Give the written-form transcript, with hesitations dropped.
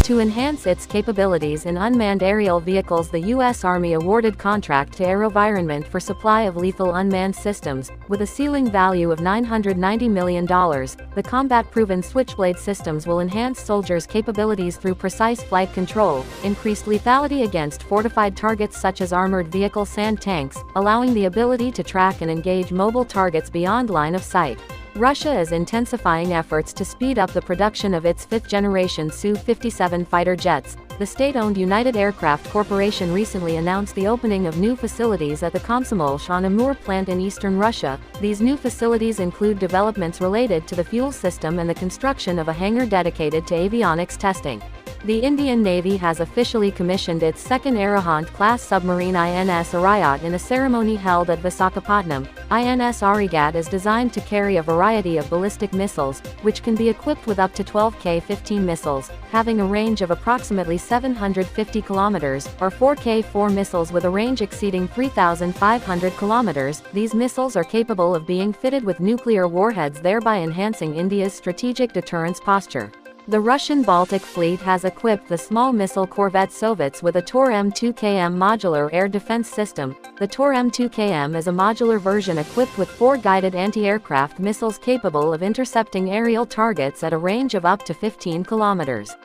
To enhance its capabilities in unmanned aerial vehicles, the U.S. Army awarded contract to AeroVironment for supply of lethal unmanned systems, with a ceiling value of $990 million. The combat-proven Switchblade systems will enhance soldiers' capabilities through precise flight control, increased lethality against fortified targets such as armored vehicle sand tanks, allowing the ability to track and engage mobile targets beyond line of sight. Russia is intensifying efforts to speed up the production of its fifth-generation Su-57 fighter jets. The state-owned United Aircraft Corporation recently announced the opening of new facilities at the Komsomolsk-on-Amur plant in eastern Russia. These new facilities include developments related to the fuel system and the construction of a hangar dedicated to avionics testing. The Indian Navy has officially commissioned its second Arihant-class submarine INS Arighaat in a ceremony held at Visakhapatnam. INS Arighaat is designed to carry a variety of ballistic missiles, which can be equipped with up to 12 K-15 missiles, having a range of approximately 750 kilometers, or 4 K-4 missiles with a range exceeding 3,500 kilometers. These missiles are capable of being fitted with nuclear warheads, thereby enhancing India's strategic deterrence posture. The Russian Baltic Fleet has equipped the small missile corvette Sovetsk with a Tor-M2KM modular air defense system. The Tor-M2KM is a modular version equipped with 4 guided anti-aircraft missiles capable of intercepting aerial targets at a range of up to 15 kilometers.